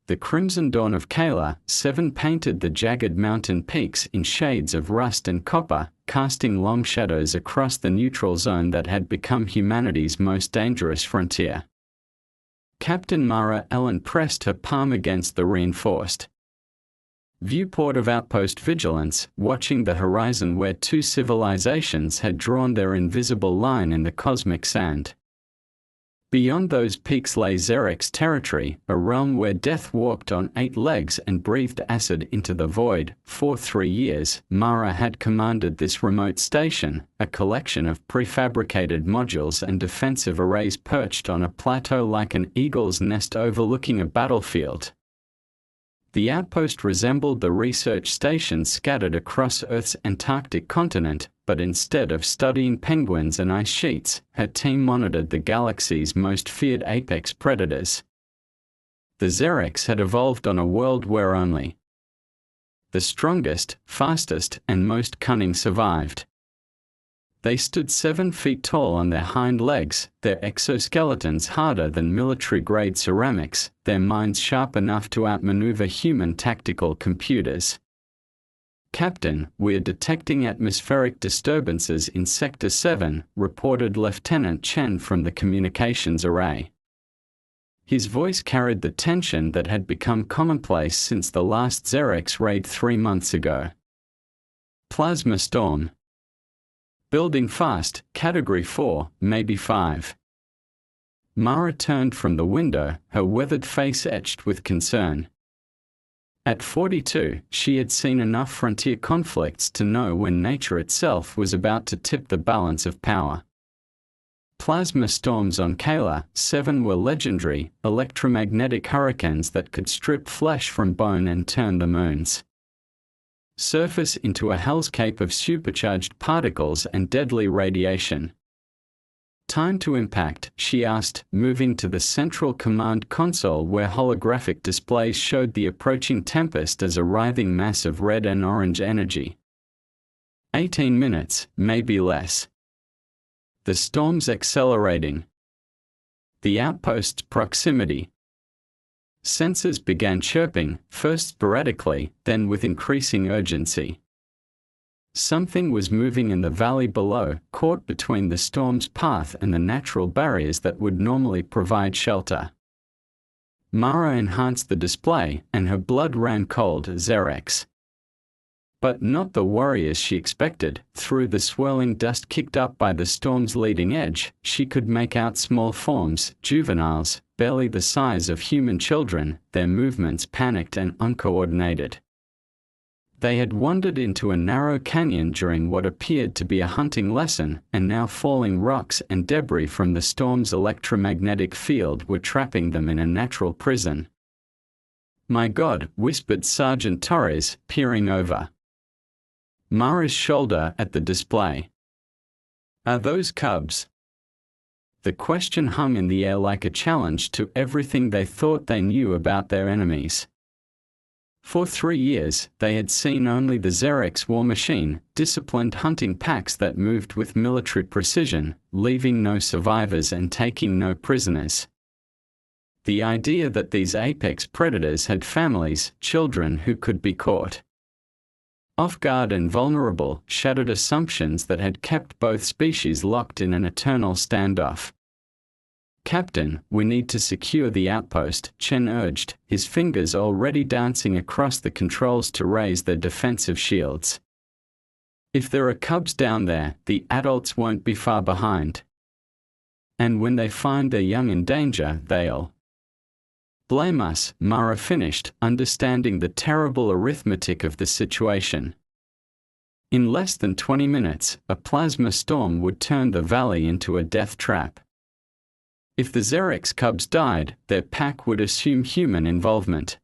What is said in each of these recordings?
The crimson dawn of Kayla 7 painted the jagged mountain peaks in shades of rust and copper, casting long shadows across the neutral zone that had become humanity's most dangerous frontier. Captain Mara Ellen pressed her palm against the reinforced viewport of Outpost Vigilance, watching the horizon where 2 civilizations had drawn their invisible line in the cosmic sand. Beyond those peaks lay Xerix territory, a realm where death walked on 8 legs and breathed acid into the void. For 3 years, Mara had commanded this remote station, a collection of prefabricated modules and defensive arrays perched on a plateau like an eagle's nest overlooking a battlefield. The outpost resembled the research stations scattered across Earth's Antarctic continent, but instead of studying penguins and ice sheets, her team monitored the galaxy's most feared apex predators. The Xerix had evolved on a world where only the strongest, fastest, and most cunning survived. They stood 7 feet tall on their hind legs, their exoskeletons harder than military-grade ceramics, their minds sharp enough to outmaneuver human tactical computers. "Captain, we're detecting atmospheric disturbances in Sector 7, reported Lieutenant Chen from the communications array. His voice carried the tension that had become commonplace since the last Xerix raid 3 months ago. "Plasma storm. Building fast, Category 4, maybe 5. Mara turned from the window, her weathered face etched with concern. At 42, she had seen enough frontier conflicts to know when nature itself was about to tip the balance of power. Plasma storms on Kayla 7 were legendary, electromagnetic hurricanes that could strip flesh from bone and turn the moon's surface into a hellscape of supercharged particles and deadly radiation. "Time to impact," she asked, moving to the central command console where holographic displays showed the approaching tempest as a writhing mass of red and orange energy. 18 minutes, maybe less. The storm's accelerating. The outpost's proximity. Sensors began chirping, first sporadically, then with increasing urgency. Something was moving in the valley below, caught between the storm's path and the natural barriers that would normally provide shelter. Mara enhanced the display, and her blood ran cold. Xerix. But not the warriors she expected. Through the swirling dust kicked up by the storm's leading edge, she could make out small forms, juveniles, barely the size of human children, their movements panicked and uncoordinated. They had wandered into a narrow canyon during what appeared to be a hunting lesson, and now falling rocks and debris from the storm's electromagnetic field were trapping them in a natural prison. "My God," whispered Sergeant Torres, peering over Mara's shoulder at the display. "Are those cubs?" The question hung in the air like a challenge to everything they thought they knew about their enemies. For 3 years, they had seen only the Xerix war machine, disciplined hunting packs that moved with military precision, leaving no survivors and taking no prisoners. The idea that these apex predators had families, children who could be caught off guard and vulnerable, shattered assumptions that had kept both species locked in an eternal standoff. "Captain, we need to secure the outpost," Chen urged, his fingers already dancing across the controls to raise their defensive shields. "If there are cubs down there, the adults won't be far behind. And when they find their young in danger, they'll blame us," Mara finished, understanding the terrible arithmetic of the situation. In less than 20 minutes, a plasma storm would turn the valley into a death trap. If the Xerix cubs died, their pack would assume human involvement.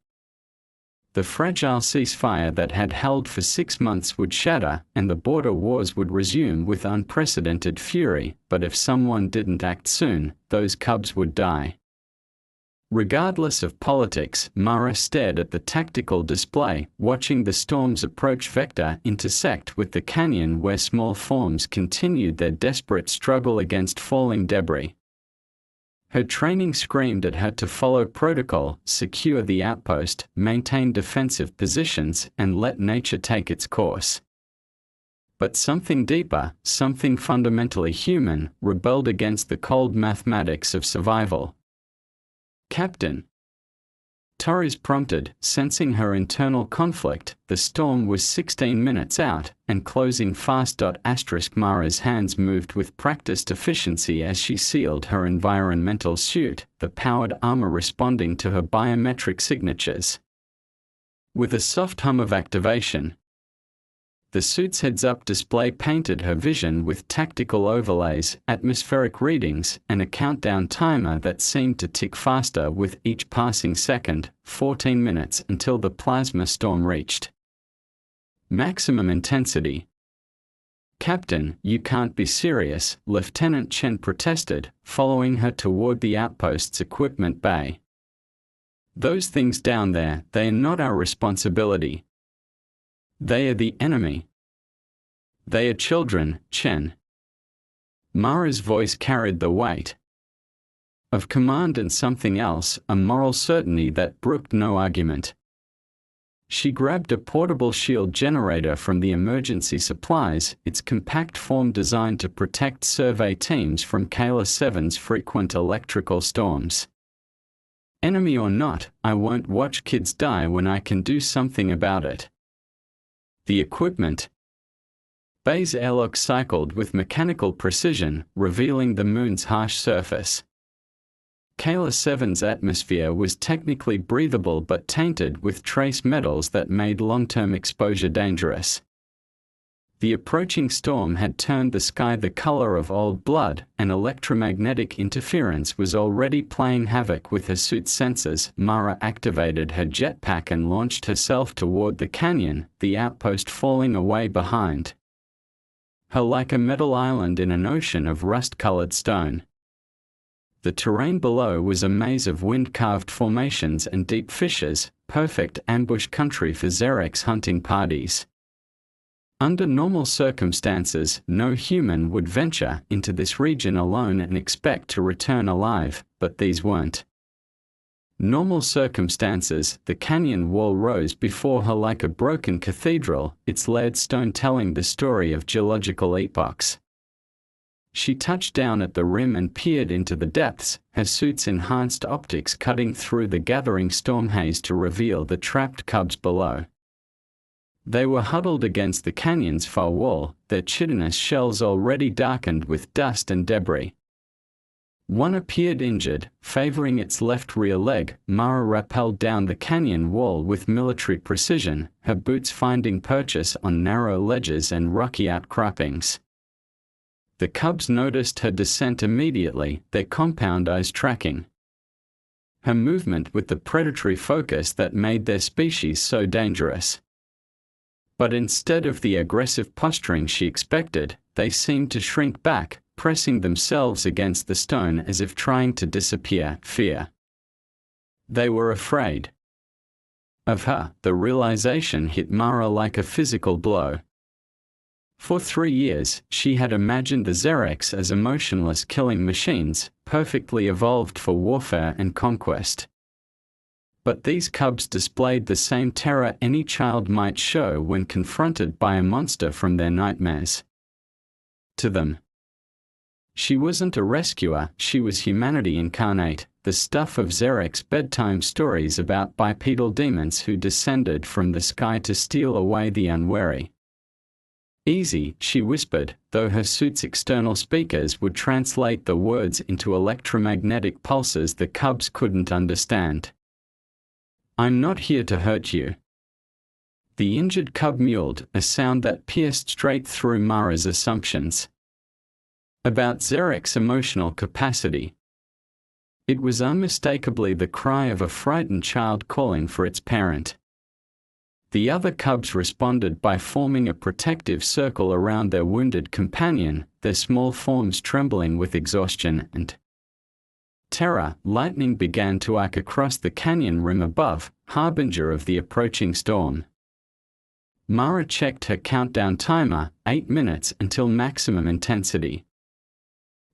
The fragile ceasefire that had held for 6 months would shatter, and the border wars would resume with unprecedented fury, but if someone didn't act soon, those cubs would die. Regardless of politics, Mara stared at the tactical display, watching the storm's approach vector intersect with the canyon where small forms continued their desperate struggle against falling debris. Her training screamed at her to follow protocol, secure the outpost, maintain defensive positions, and let nature take its course. But something deeper, something fundamentally human, rebelled against the cold mathematics of survival. "Captain," Torres prompted, sensing her internal conflict. The storm was 16 minutes out, and closing fast. Mara's hands moved with practiced efficiency as she sealed her environmental suit, the powered armor responding to her biometric signatures. With a soft hum of activation, the suit's heads-up display painted her vision with tactical overlays, atmospheric readings, and a countdown timer that seemed to tick faster with each passing second, 14 minutes until the plasma storm reached maximum intensity. "Captain, you can't be serious," Lieutenant Chen protested, following her toward the outpost's equipment bay. "Those things down there, they are not our responsibility. They are the enemy. They are children, Chen." Mara's voice carried the weight of command and something else, a moral certainty that brooked no argument. She grabbed a portable shield generator from the emergency supplies, its compact form designed to protect survey teams from Kayla 7's frequent electrical storms. "Enemy or not, I won't watch kids die when I can do something about it." The equipment bay's airlock cycled with mechanical precision, revealing the moon's harsh surface. Kayla 7's atmosphere was technically breathable but tainted with trace metals that made long-term exposure dangerous. The approaching storm had turned the sky the color of old blood, and electromagnetic interference was already playing havoc with her suit's sensors. Mara activated her jetpack and launched herself toward the canyon, the outpost falling away behind her like a metal island in an ocean of rust-colored stone. The terrain below was a maze of wind-carved formations and deep fissures, perfect ambush country for Xerx hunting parties. Under normal circumstances, no human would venture into this region alone and expect to return alive, but these weren't normal circumstances. The canyon wall rose before her like a broken cathedral, its layered stone telling the story of geological epochs. She touched down at the rim and peered into the depths, her suit's enhanced optics cutting through the gathering storm haze to reveal the trapped cubs below. They were huddled against the canyon's far wall, their chitinous shells already darkened with dust and debris. One appeared injured, favoring its left rear leg. Mara rappelled down the canyon wall with military precision, her boots finding purchase on narrow ledges and rocky outcroppings. The cubs noticed her descent immediately, their compound eyes tracking her movement with the predatory focus that made their species so dangerous. But instead of the aggressive posturing she expected, they seemed to shrink back, pressing themselves against the stone as if trying to disappear. Fear. They were afraid of her. The realization hit Mara like a physical blow. For 3 years, she had imagined the Xerx as emotionless killing machines, perfectly evolved for warfare and conquest. But these cubs displayed the same terror any child might show when confronted by a monster from their nightmares. To them, she wasn't a rescuer, she was humanity incarnate, the stuff of Xerx bedtime stories about bipedal demons who descended from the sky to steal away the unwary. "Easy," she whispered, though her suit's external speakers would translate the words into electromagnetic pulses the cubs couldn't understand. "I'm not here to hurt you." The injured cub mewled, a sound that pierced straight through Mara's assumptions about Xerx's emotional capacity. It was unmistakably the cry of a frightened child calling for its parent. The other cubs responded by forming a protective circle around their wounded companion, their small forms trembling with exhaustion and terror. Lightning began to arc across the canyon rim above, harbinger of the approaching storm. Mara checked her countdown timer, 8 minutes until maximum intensity.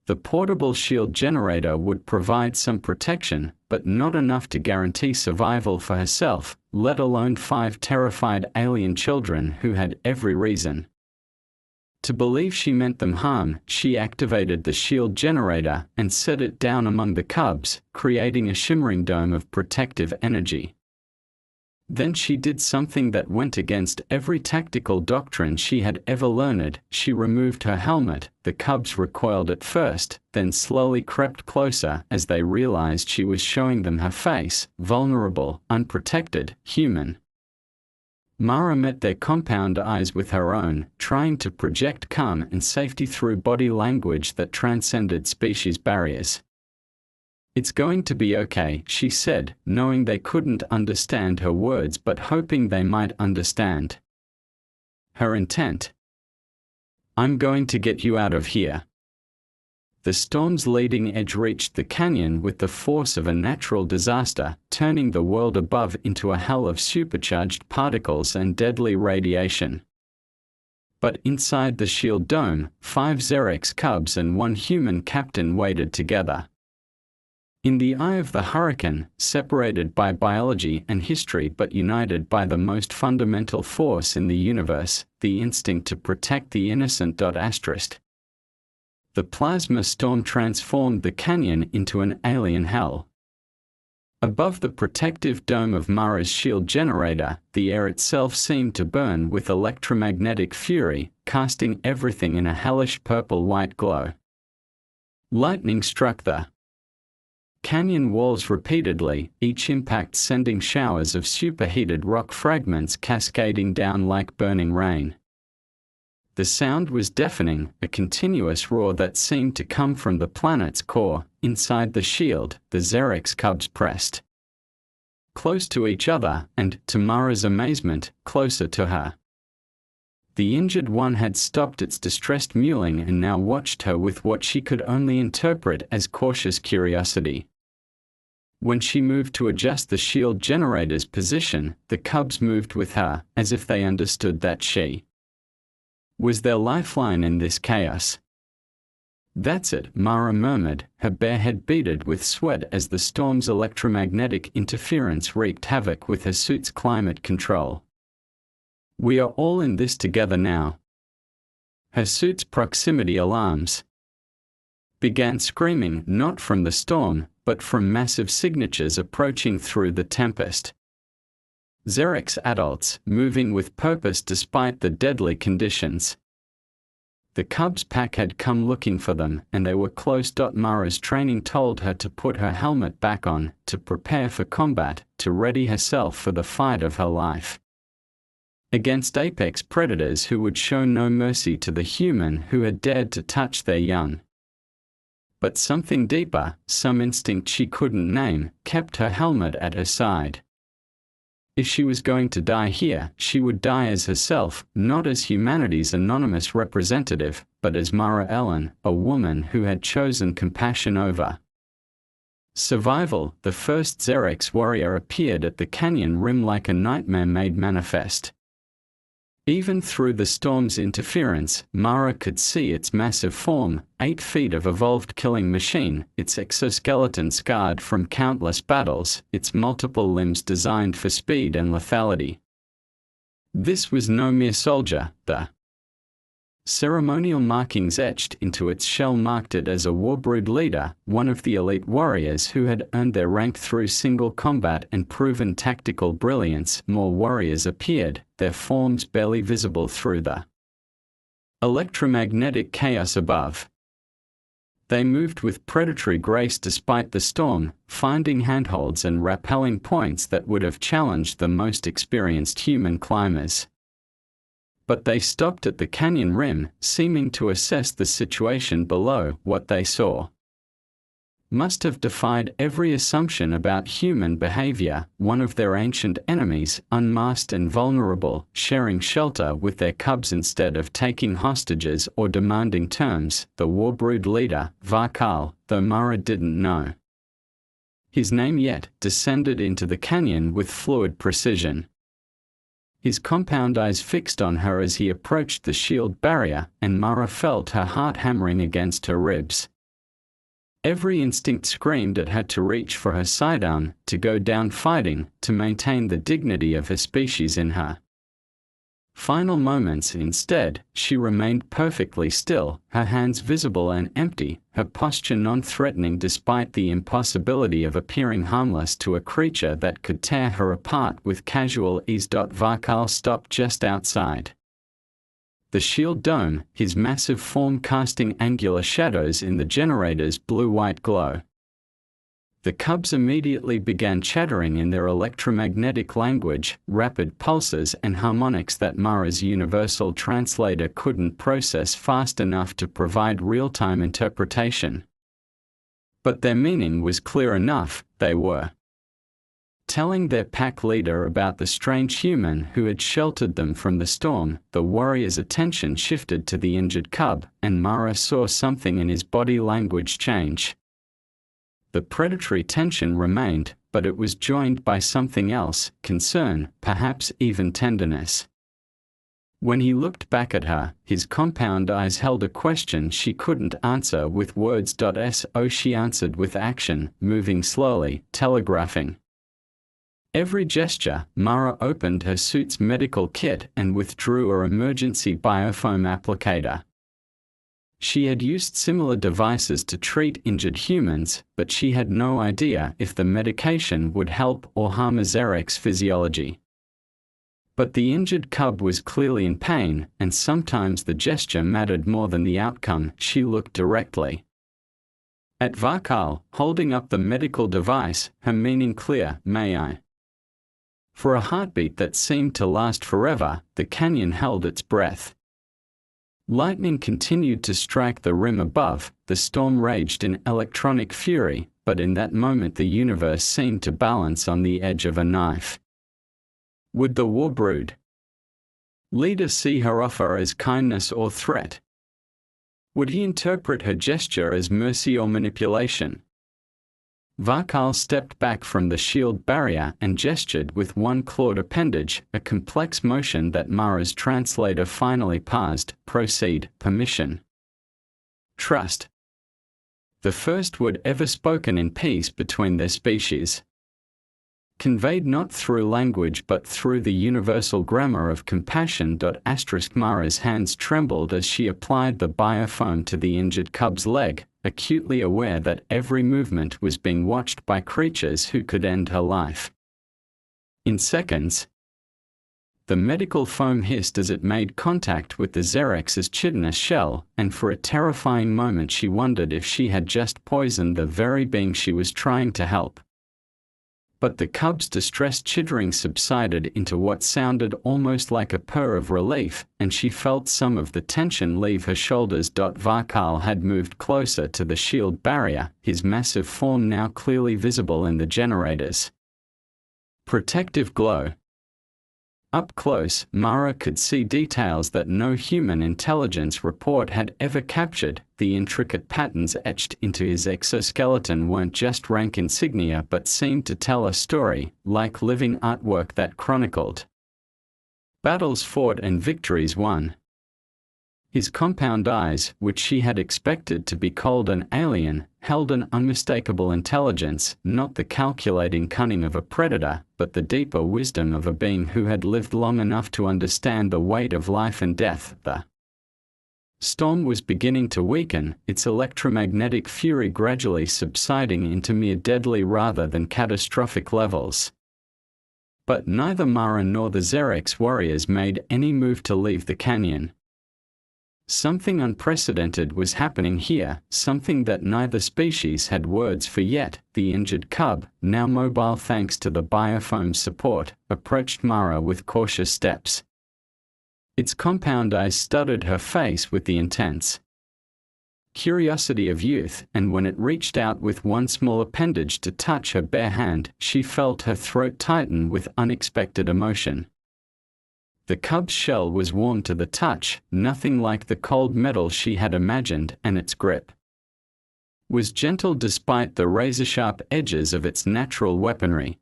The portable shield generator would provide some protection, but not enough to guarantee survival for herself, let alone 5 terrified alien children who had every reason to believe she meant them harm. She activated the shield generator and set it down among the cubs, creating a shimmering dome of protective energy. Then she did something that went against every tactical doctrine she had ever learned. She removed her helmet. The cubs recoiled at first, then slowly crept closer as they realized she was showing them her face, vulnerable, unprotected, human. Mara met their compound eyes with her own, trying to project calm and safety through body language that transcended species barriers. "It's going to be okay," she said, knowing they couldn't understand her words but hoping they might understand her intent. "I'm going to get you out of here." The storm's leading edge reached the canyon with the force of a natural disaster, turning the world above into a hell of supercharged particles and deadly radiation. But inside the shield dome, 5 Xerx cubs and 1 human captain waited together. In the eye of the hurricane, separated by biology and history but united by the most fundamental force in the universe, the instinct to protect the innocent. The plasma storm transformed the canyon into an alien hell. Above the protective dome of Mara's shield generator, the air itself seemed to burn with electromagnetic fury, casting everything in a hellish purple-white glow. Lightning struck the canyon walls repeatedly, each impact sending showers of superheated rock fragments cascading down like burning rain. The sound was deafening, a continuous roar that seemed to come from the planet's core. Inside the shield, the Xerx cubs pressed close to each other, and, to Mara's amazement, closer to her. The injured one had stopped its distressed mewling and now watched her with what she could only interpret as cautious curiosity. When she moved to adjust the shield generator's position, the cubs moved with her, as if they understood that she was their lifeline in this chaos. "That's it," Mara murmured, her bare head beaded with sweat as the storm's electromagnetic interference wreaked havoc with her suit's climate control. "We are all in this together now." Her suit's proximity alarms began screaming, not from the storm, but from massive signatures approaching through the tempest. Xerx adults, moving with purpose despite the deadly conditions. The cubs' pack had come looking for them, and they were close. Mara's training told her to put her helmet back on, to prepare for combat, to ready herself for the fight of her life against apex predators who would show no mercy to the human who had dared to touch their young. But something deeper, some instinct she couldn't name, kept her helmet at her side. If she was going to die here, she would die as herself, not as humanity's anonymous representative, but as Mara Ellen, a woman who had chosen compassion over survival. The first Xerx warrior appeared at the canyon rim like a nightmare made manifest. Even through the storm's interference, Mara could see its massive form, 8 feet of evolved killing machine, its exoskeleton scarred from countless battles, its multiple limbs designed for speed and lethality. This was no mere soldier. The ceremonial markings etched into its shell marked it as a warbrood leader, one of the elite warriors who had earned their rank through single combat and proven tactical brilliance. More warriors appeared, their forms barely visible through the electromagnetic chaos above. They moved with predatory grace despite the storm, finding handholds and rappelling points that would have challenged the most experienced human climbers. But they stopped at the canyon rim, seeming to assess the situation below. What they saw must have defied every assumption about human behavior. One of their ancient enemies, unmasked and vulnerable, sharing shelter with their cubs instead of taking hostages or demanding terms. The warbrood leader, Varkal, though Mara didn't know his name yet, descended into the canyon with fluid precision. His compound eyes fixed on her as he approached the shield barrier, and Mara felt her heart hammering against her ribs. Every instinct screamed at her to reach for her sidearm, to go down fighting, to maintain the dignity of her species in her final moments. Instead, she remained perfectly still, her hands visible and empty, her posture non-threatening despite the impossibility of appearing harmless to a creature that could tear her apart with casual ease. Varkal stopped just outside the shield dome, his massive form casting angular shadows in the generator's blue-white glow. The cubs immediately began chattering in their electromagnetic language, rapid pulses and harmonics that Mara's universal translator couldn't process fast enough to provide real-time interpretation. But their meaning was clear enough. They were telling their pack leader about the strange human who had sheltered them from the storm. The warrior's attention shifted to the injured cub, and Mara saw something in his body language change. The predatory tension remained, but it was joined by something else, concern, perhaps even tenderness. When he looked back at her, his compound eyes held a question she couldn't answer with words. So she answered with action, moving slowly, telegraphing. Every gesture. Mara opened her suit's medical kit and withdrew her emergency biofoam applicator. She had used similar devices to treat injured humans, but she had no idea if the medication would help or harm a Zerek's physiology. But the injured cub was clearly in pain, and sometimes the gesture mattered more than the outcome. She looked directly at Varkal, holding up the medical device, her meaning clear. May I? For a heartbeat that seemed to last forever, the canyon held its breath. Lightning continued to strike the rim above, the storm raged in electronic fury, but in that moment the universe seemed to balance on the edge of a knife. Would the Warbrood leader see her offer as kindness or threat? Would he interpret her gesture as mercy or manipulation? Varkal stepped back from the shield barrier and gestured with one clawed appendage, a complex motion that Mara's translator finally paused. Proceed. Permission. Trust. The first word ever spoken in peace between their species. Conveyed not through language but through the universal grammar of compassion. Mara's hands trembled as she applied the biofoam to the injured cub's leg, acutely aware that every movement was being watched by creatures who could end her life. In seconds, the medical foam hissed as it made contact with the Zerex's chitinous shell, and for a terrifying moment she wondered if she had just poisoned the very being she was trying to help. But the cub's distressed chittering subsided into what sounded almost like a purr of relief, and she felt some of the tension leave her shoulders. Varkal had moved closer to the shield barrier, his massive form now clearly visible in the generator's protective glow. Up close, Mara could see details that no human intelligence report had ever captured. The intricate patterns etched into his exoskeleton weren't just rank insignia but seemed to tell a story, like living artwork that chronicled battles fought and victories won. His compound eyes, which she had expected to be cold and alien, held an unmistakable intelligence, not the calculating cunning of a predator, but the deeper wisdom of a being who had lived long enough to understand the weight of life and death. The storm was beginning to weaken, its electromagnetic fury gradually subsiding into mere deadly rather than catastrophic levels. But neither Mara nor the Zerek's warriors made any move to leave the canyon. Something unprecedented was happening here, something that neither species had words for yet. The injured cub, now mobile thanks to the biofoam's support, approached Mara with cautious steps. Its compound eyes studied her face with the intense curiosity of youth, and when it reached out with one small appendage to touch her bare hand, she felt her throat tighten with unexpected emotion. The cub's shell was warm to the touch, nothing like the cold metal she had imagined, and its grip was gentle despite the razor-sharp edges of its natural weaponry.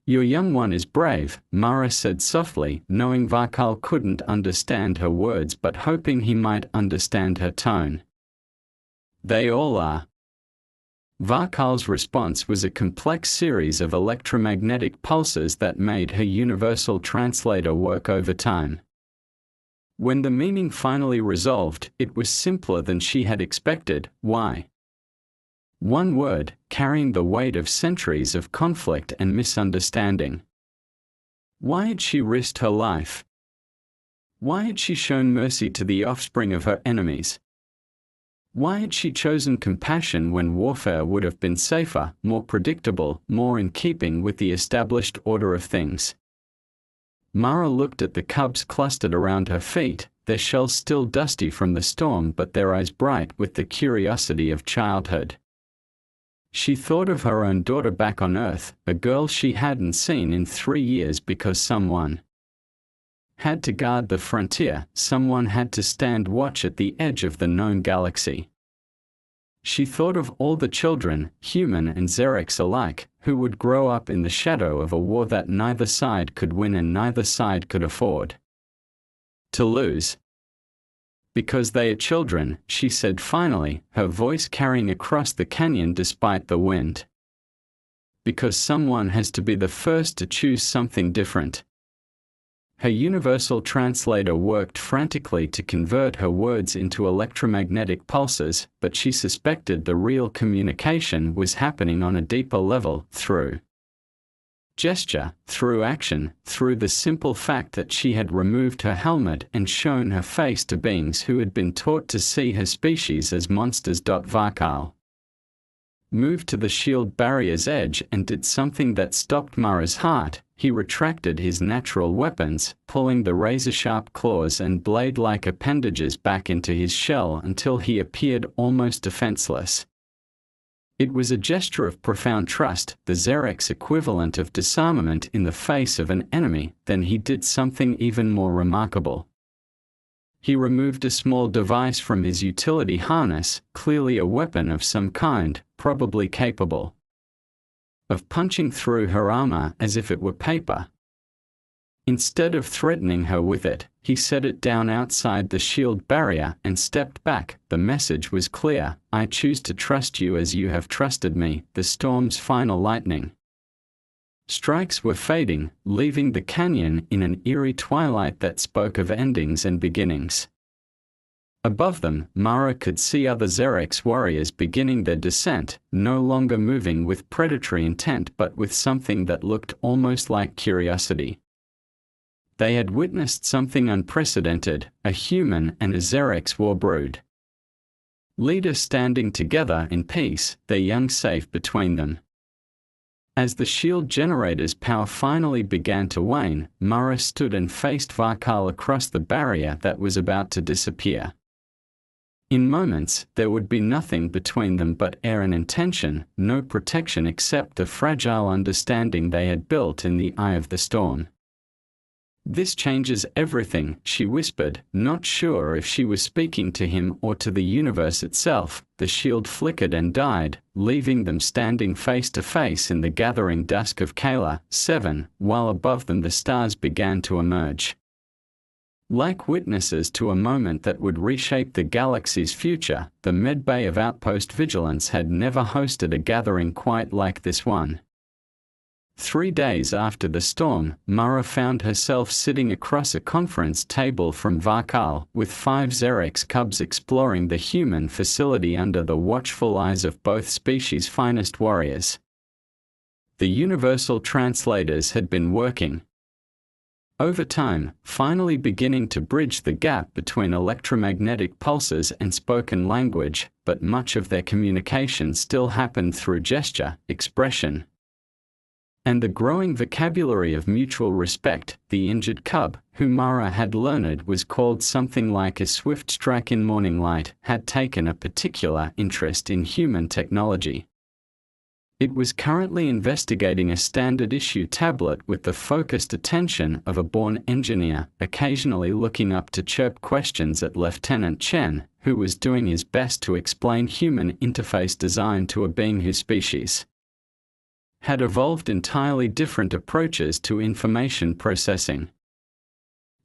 "Your young one is brave," Mara said softly, knowing Varkal couldn't understand her words but hoping he might understand her tone. "They all are," Varkal's response was a complex series of electromagnetic pulses that made her universal translator work overtime. When the meaning finally resolved, it was simpler than she had expected. Why? One word, carrying the weight of centuries of conflict and misunderstanding. Why had she risked her life? Why had she shown mercy to the offspring of her enemies? Why had she chosen compassion when warfare would have been safer, more predictable, more in keeping with the established order of things? Mara looked at the cubs clustered around her feet, their shells still dusty from the storm but their eyes bright with the curiosity of childhood. She thought of her own daughter back on Earth, a girl she hadn't seen in 3 years because someone had to guard the frontier, someone had to stand watch at the edge of the known galaxy. She thought of all the children, human and Xerix alike, who would grow up in the shadow of a war that neither side could win and neither side could afford to lose. Because they are children, she said finally, her voice carrying across the canyon despite the wind. Because someone has to be the first to choose something different. Her universal translator worked frantically to convert her words into electromagnetic pulses, but she suspected the real communication was happening on a deeper level, through gesture, through action, through the simple fact that she had removed her helmet and shown her face to beings who had been taught to see her species as monsters. Varkal moved to the shield barrier's edge and did something that stopped Mara's heart. He retracted his natural weapons, pulling the razor-sharp claws and blade-like appendages back into his shell until he appeared almost defenseless. It was a gesture of profound trust, the Xerix equivalent of disarmament in the face of an enemy. Then he did something even more remarkable. He removed a small device from his utility harness, clearly a weapon of some kind, probably capable of punching through her armor as if it were paper. Instead of threatening her with it, he set it down outside the shield barrier and stepped back. The message was clear: I choose to trust you as you have trusted me. The storm's final lightning strikes were fading, leaving the canyon in an eerie twilight that spoke of endings and beginnings. Above them, Mara could see other Xerix warriors beginning their descent, no longer moving with predatory intent but with something that looked almost like curiosity. They had witnessed something unprecedented, a human and a Xerix war brood. Leaders standing together in peace, their young safe between them. As the shield generator's power finally began to wane, Mara stood and faced Varkal across the barrier that was about to disappear. In moments, there would be nothing between them but air and intention, no protection except the fragile understanding they had built in the eye of the storm. This changes everything, she whispered, not sure if she was speaking to him or to the universe itself. The shield flickered and died, leaving them standing face to face in the gathering dusk of Kayla 7, while above them the stars began to emerge. Like witnesses to a moment that would reshape the galaxy's future, the medbay of Outpost Vigilance had never hosted a gathering quite like this one. 3 days after the storm, Mara found herself sitting across a conference table from Varkal, with 5 Xerix cubs exploring the human facility under the watchful eyes of both species' finest warriors. The universal translators had been working overtime, finally beginning to bridge the gap between electromagnetic pulses and spoken language, but much of their communication still happened through gesture, expression, and the growing vocabulary of mutual respect. The injured cub, who Mara had learned was called something like a swift strike in morning light, had taken a particular interest in human technology. It was currently investigating a standard-issue tablet with the focused attention of a born engineer, occasionally looking up to chirp questions at Lieutenant Chen, who was doing his best to explain human interface design to a being whose species had evolved entirely different approaches to information processing.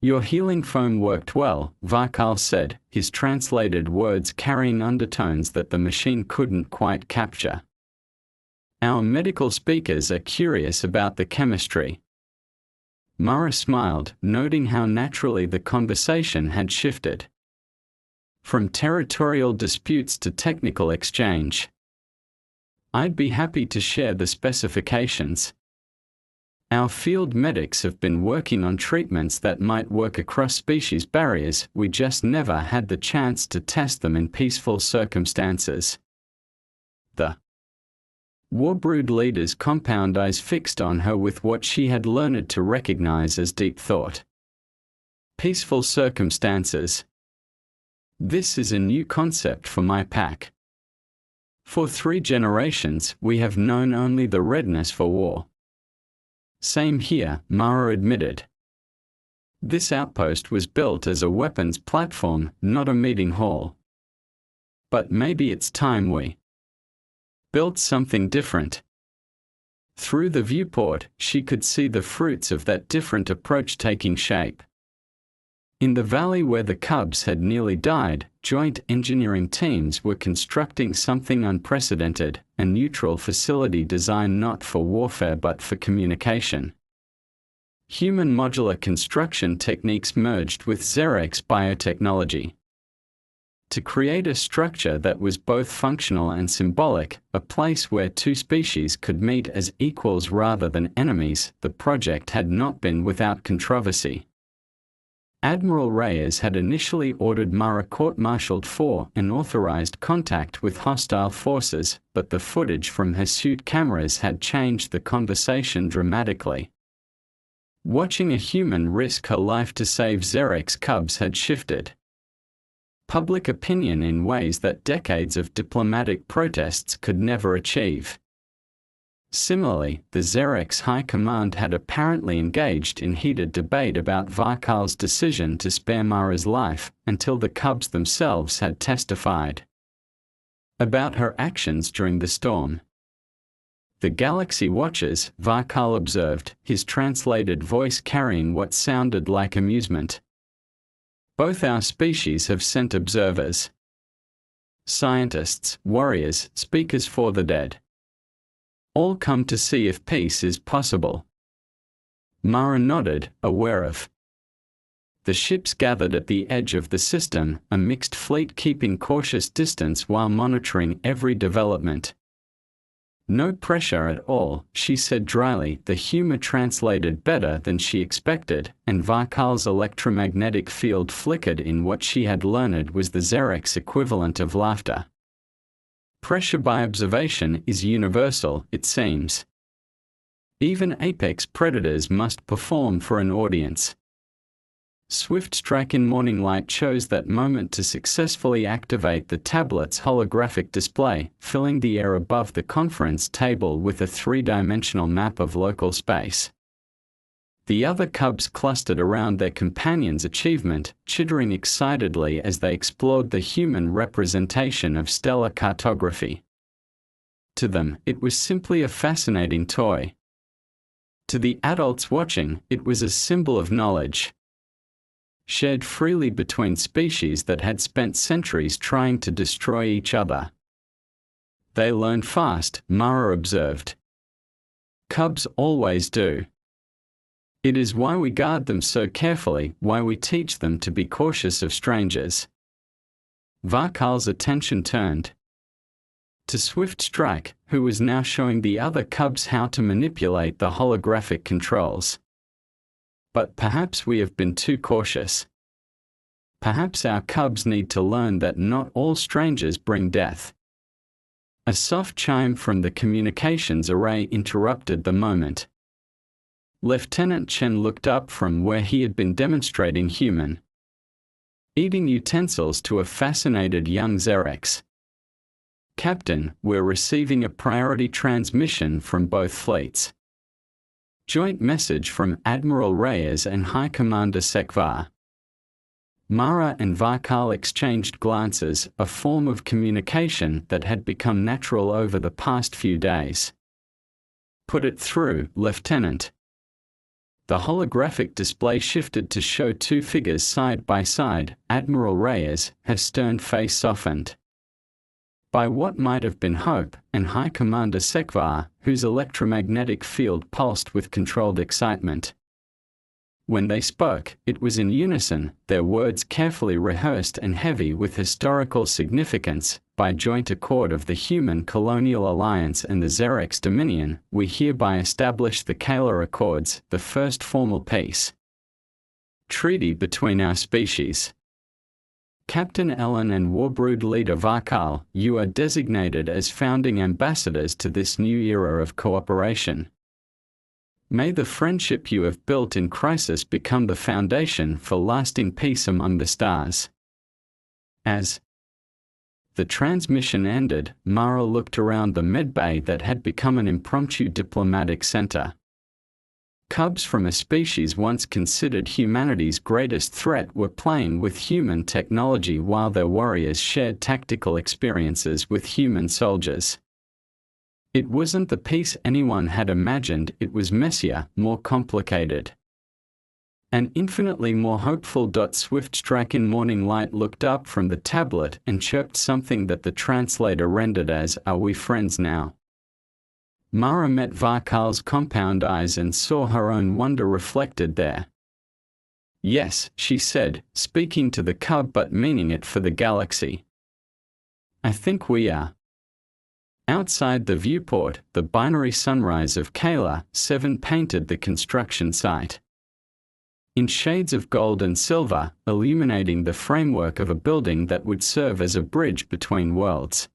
Your healing foam worked well, Varkal said, his translated words carrying undertones that the machine couldn't quite capture. Our medical speakers are curious about the chemistry. Mara smiled, noting how naturally the conversation had shifted. From territorial disputes to technical exchange. I'd be happy to share the specifications. Our field medics have been working on treatments that might work across species barriers, we just never had the chance to test them in peaceful circumstances. The Warbrood leader's compound eyes fixed on her with what she had learned to recognize as deep thought. Peaceful circumstances. This is a new concept for my pack. For 3 generations, we have known only the readiness for war. Same here, Mara admitted. This outpost was built as a weapons platform, not a meeting hall. But maybe it's time we built something different. Through the viewport, she could see the fruits of that different approach taking shape. In the valley where the cubs had nearly died, joint engineering teams were constructing something unprecedented, a neutral facility designed not for warfare but for communication. Human modular construction techniques merged with Xerex biotechnology to create a structure that was both functional and symbolic, a place where 2 species could meet as equals rather than enemies. The project had not been without controversy. Admiral Reyes had initially ordered Mara court-martialed for unauthorized contact with hostile forces, but the footage from her suit cameras had changed the conversation dramatically. Watching a human risk her life to save Xerex cubs had shifted public opinion in ways that decades of diplomatic protests could never achieve. Similarly, the Xerex High Command had apparently engaged in heated debate about Varkal's decision to spare Mara's life, until the cubs themselves had testified about her actions during the storm. The Galaxy watchers, Varkal observed, his translated voice carrying what sounded like amusement. Both our species have sent observers. Scientists, warriors, speakers for the dead. All come to see if peace is possible. Mara nodded, aware of the ships gathered at the edge of the system, a mixed fleet keeping cautious distance while monitoring every development. No pressure at all, she said dryly. The humor translated better than she expected, and Varkal's electromagnetic field flickered in what she had learned was the Xerex equivalent of laughter. Pressure by observation is universal, it seems. Even apex predators must perform for an audience. Swift strike in morning light chose that moment to successfully activate the tablet's holographic display, filling the air above the conference table with a 3-dimensional map of local space. The other cubs clustered around their companion's achievement, chittering excitedly as they explored the human representation of stellar cartography. To them, it was simply a fascinating toy. To the adults watching, it was a symbol of knowledge, shared freely between species that had spent centuries trying to destroy each other. They learn fast, Mara observed. Cubs always do. It is why we guard them so carefully, why we teach them to be cautious of strangers. Varkal's attention turned to Swift Strike, who was now showing the other cubs how to manipulate the holographic controls. But perhaps we have been too cautious. Perhaps our cubs need to learn that not all strangers bring death. A soft chime from the communications array interrupted the moment. Lieutenant Chen looked up from where he had been demonstrating human eating utensils to a fascinated young Xerex. Captain, we're receiving a priority transmission from both fleets. Joint message from Admiral Reyes and High Commander Sekvar. Mara and Varkal exchanged glances, a form of communication that had become natural over the past few days. Put it through, Lieutenant. The holographic display shifted to show 2 figures side by side. Admiral Reyes, her stern face softened. by what might have been Hope and High Commander Sekvar, whose electromagnetic field pulsed with controlled excitement. When they spoke, it was in unison, their words carefully rehearsed and heavy with historical significance. By joint accord of the Human Colonial Alliance and the Xerex Dominion, we hereby establish the Kayla Accords, the first formal peace treaty between our species. Captain Ellen and Warbrood Leader Varkal, you are designated as founding ambassadors to this new era of cooperation. May the friendship you have built in crisis become the foundation for lasting peace among the stars. As the transmission ended, Mara looked around the medbay that had become an impromptu diplomatic center. Cubs from a species once considered humanity's greatest threat were playing with human technology while their warriors shared tactical experiences with human soldiers. It wasn't the peace anyone had imagined, it was messier, more complicated, and infinitely more hopeful. Swift striking morning light looked up from the tablet and chirped something that the translator rendered as, "Are we friends now?" Mara met Varkal's compound eyes and saw her own wonder reflected there. "Yes," she said, speaking to the cub but meaning it for the galaxy. "I think we are." Outside the viewport, the binary sunrise of Kayla 7 painted the construction site in shades of gold and silver, illuminating the framework of a building that would serve as a bridge between worlds.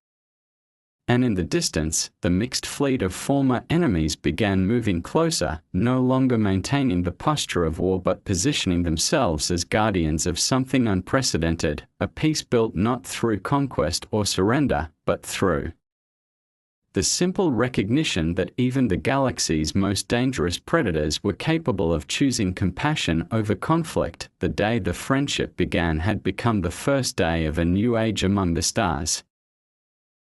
And in the distance, the mixed fleet of former enemies began moving closer, no longer maintaining the posture of war but positioning themselves as guardians of something unprecedented, a peace built not through conquest or surrender, but through the simple recognition that even the galaxy's most dangerous predators were capable of choosing compassion over conflict. The day the friendship began had become the first day of a new age among the stars.